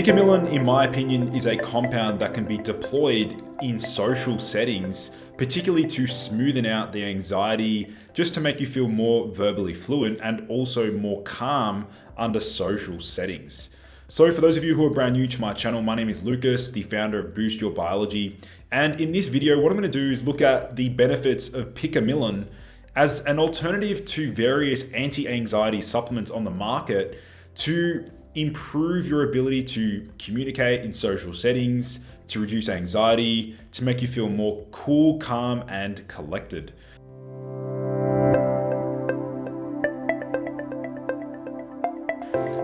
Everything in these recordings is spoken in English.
Picamilon, in my opinion, is a compound that can be deployed in social settings, particularly to smoothen out the anxiety, just to make you feel more verbally fluent and also more calm under social settings. So for those of you who are brand new to my channel, my name is Lucas, the founder of Boost Your Biology. And in this video, what I'm going to do is look at the benefits of Picamilon as an alternative to various anti-anxiety supplements on the market to improve your ability to communicate in social settings, to reduce anxiety, to make you feel more cool, calm, and collected.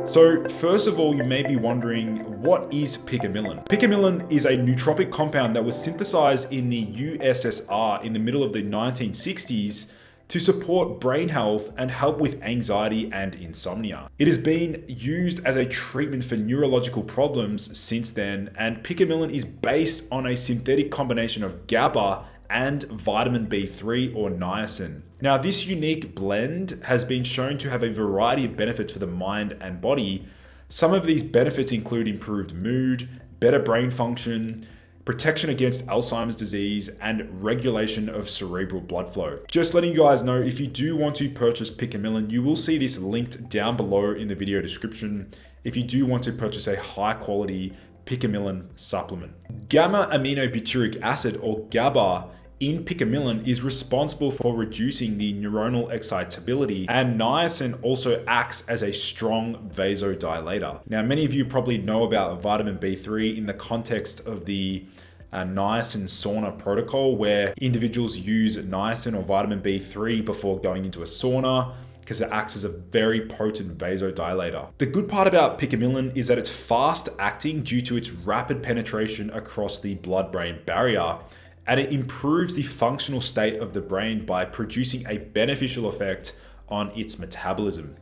So first of all, you may be wondering, what is Picamilon? Picamilon is a nootropic compound that was synthesized in the USSR in the middle of the 1960s to support brain health and help with anxiety and insomnia. It has been used as a treatment for neurological problems since then, and Picamilon is based on a synthetic combination of GABA and vitamin B3 or niacin. Now, this unique blend has been shown to have a variety of benefits for the mind and body. Some of these benefits include improved mood, better brain function, protection against Alzheimer's disease, and regulation of cerebral blood flow. Just letting you guys know, if you do want to purchase Picamilon, you will see this linked down below in the video description if you do want to purchase a high quality Picamilon supplement. Gamma aminobutyric acid, or GABA, in Picamilon is responsible for reducing the neuronal excitability, and niacin also acts as a strong vasodilator. Now, many of you probably know about vitamin B3 in the context of the niacin sauna protocol, where individuals use niacin or vitamin B3 before going into a sauna because it acts as a very potent vasodilator. The good part about Picamilon is that it's fast acting due to its rapid penetration across the blood-brain barrier, and it improves the functional state of the brain by producing a beneficial effect on its metabolism.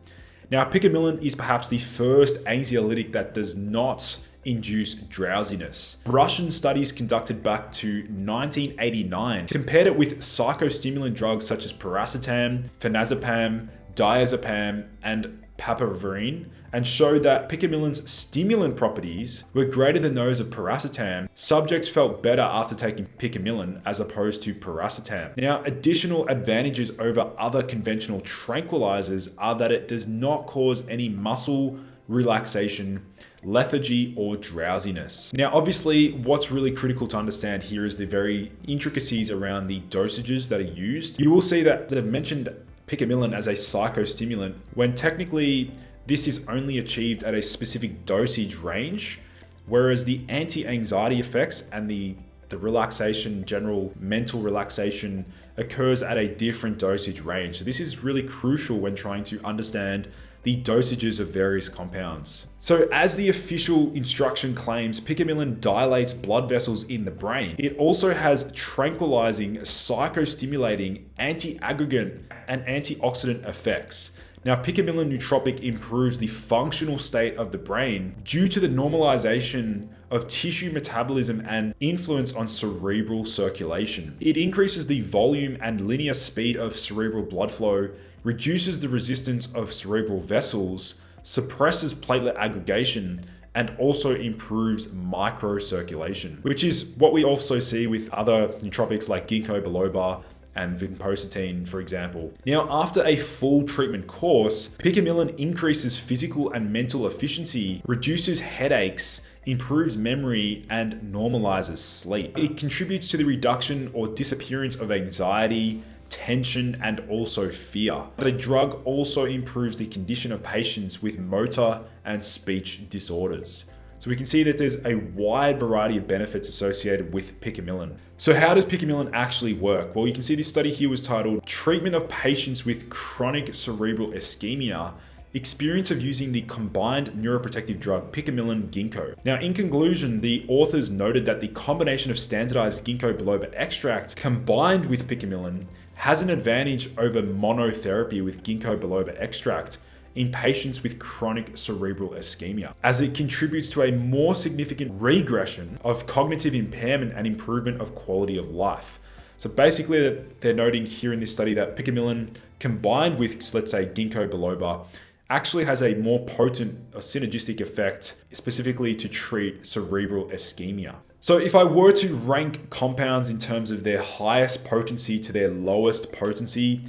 Now, Picamilon is perhaps the first anxiolytic that does not induce drowsiness. Russian studies conducted back to 1989 compared it with psychostimulant drugs such as piracetam, phenazepam, diazepam, and papaverine, and showed that Picamilon's stimulant properties were greater than those of piracetam. Subjects felt better after taking Picamilon as opposed to piracetam. Now, additional advantages over other conventional tranquilizers are that it does not cause any muscle relaxation, lethargy, or drowsiness. Now, obviously, what's really critical to understand here is the very intricacies around the dosages that are used. You will see that they've mentioned Picamilon as a psychostimulant, when technically this is only achieved at a specific dosage range, whereas the anti-anxiety effects and the relaxation, general mental relaxation, occurs at a different dosage range. So this is really crucial when trying to understand the dosages of various compounds. So as the official instruction claims, Picamilon dilates blood vessels in the brain. It also has tranquilizing, psychostimulating, anti-aggregant, and antioxidant effects. Now, Picamilon nootropic improves the functional state of the brain due to the normalization of tissue metabolism and influence on cerebral circulation. It increases the volume and linear speed of cerebral blood flow, reduces the resistance of cerebral vessels, suppresses platelet aggregation, and also improves microcirculation, which is what we also see with other nootropics like ginkgo biloba and vinpocetine, for example. Now, after a full treatment course, Picamilon increases physical and mental efficiency, reduces headaches, improves memory, and normalizes sleep. It contributes to the reduction or disappearance of anxiety, tension, and also fear. The drug also improves the condition of patients with motor and speech disorders. So we can see that there's a wide variety of benefits associated with Picamilon. So how does Picamilon actually work? Well, you can see this study here was titled Treatment of Patients with Chronic Cerebral Ischemia, Experience of Using the Combined Neuroprotective Drug Picamilon Ginkgo. Now, in conclusion, the authors noted that the combination of standardized ginkgo biloba extract combined with Picamilon has an advantage over monotherapy with ginkgo biloba extract in patients with chronic cerebral ischemia, as it contributes to a more significant regression of cognitive impairment and improvement of quality of life. So basically, they're noting here in this study that Picamilon combined with, let's say, ginkgo biloba actually has a more potent or synergistic effect, specifically to treat cerebral ischemia. So if I were to rank compounds in terms of their highest potency to their lowest potency,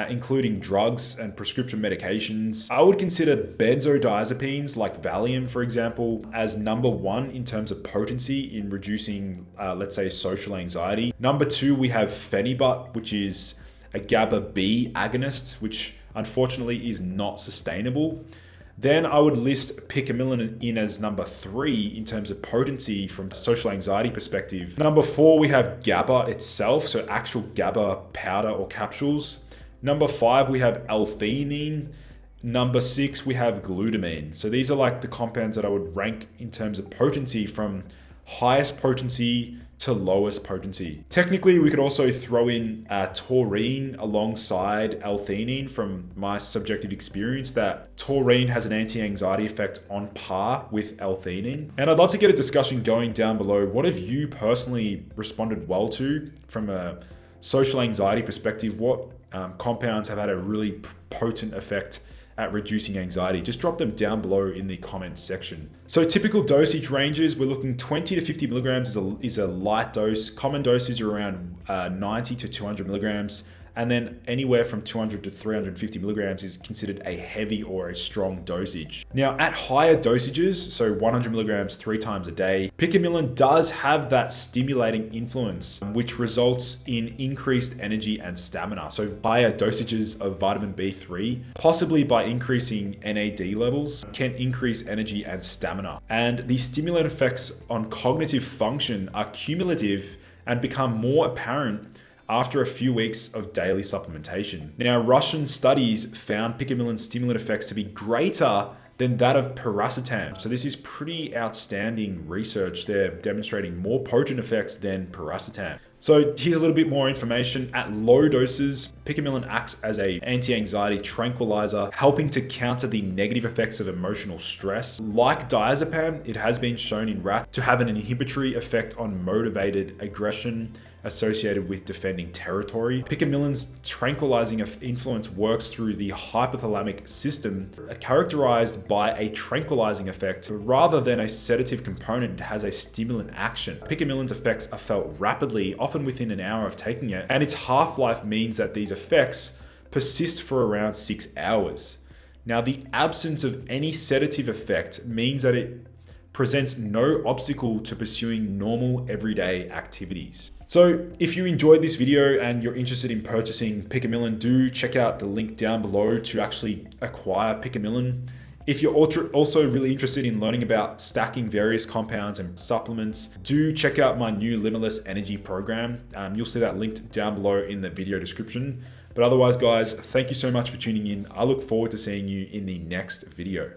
including drugs and prescription medications, I would consider benzodiazepines like Valium, for example, as number one in terms of potency in reducing, let's say, social anxiety. Number two, we have Phenibut, which is a GABA B agonist, which unfortunately is not sustainable. Then I would list Picamilon in as number three in terms of potency from a social anxiety perspective. Number four, we have GABA itself, so actual GABA powder or capsules. Number five, we have L-theanine. Number six, we have glutamine. So these are like the compounds that I would rank in terms of potency from highest potency to lowest potency. Technically, we could also throw in taurine alongside L-theanine from my subjective experience that taurine has an anti-anxiety effect on par with L-theanine. And I'd love to get a discussion going down below. What have you personally responded well to from a social anxiety perspective? What compounds have had a really potent effect at reducing anxiety? Just drop them down below in the comments section. So typical dosage ranges, we're looking 20 to 50 milligrams is a light dose. Common dosage are around 90 to 200 milligrams. And then anywhere from 200 to 350 milligrams is considered a heavy or a strong dosage. Now at higher dosages, so 100 milligrams 3 times a day, Picamilon does have that stimulating influence, which results in increased energy and stamina. So higher dosages of vitamin B3, possibly by increasing NAD levels, can increase energy and stamina. And the stimulant effects on cognitive function are cumulative and become more apparent after a few weeks of daily supplementation. Now, Russian studies found Picamilon's stimulant effects to be greater than that of piracetam. So this is pretty outstanding research. They're demonstrating more potent effects than piracetam. So here's a little bit more information. At low doses, Picamilon acts as an anti-anxiety tranquilizer, helping to counter the negative effects of emotional stress. Like diazepam, it has been shown in rats to have an inhibitory effect on motivated aggression associated with defending territory. Picamilon's tranquilizing influence works through the hypothalamic system, characterized by a tranquilizing effect. Rather than a sedative component, it has a stimulant action. Picamilon's effects are felt rapidly, often within an hour of taking it, and its half-life means that these effects persist for around 6 hours. Now, the absence of any sedative effect means that it presents no obstacle to pursuing normal everyday activities. So if you enjoyed this video and you're interested in purchasing Picamilon, do check out the link down below to actually acquire Picamilon. If you're also really interested in learning about stacking various compounds and supplements, do check out my new Limitless Energy program. You'll see that linked down below in the video description. But otherwise, guys, thank you so much for tuning in. I look forward to seeing you in the next video.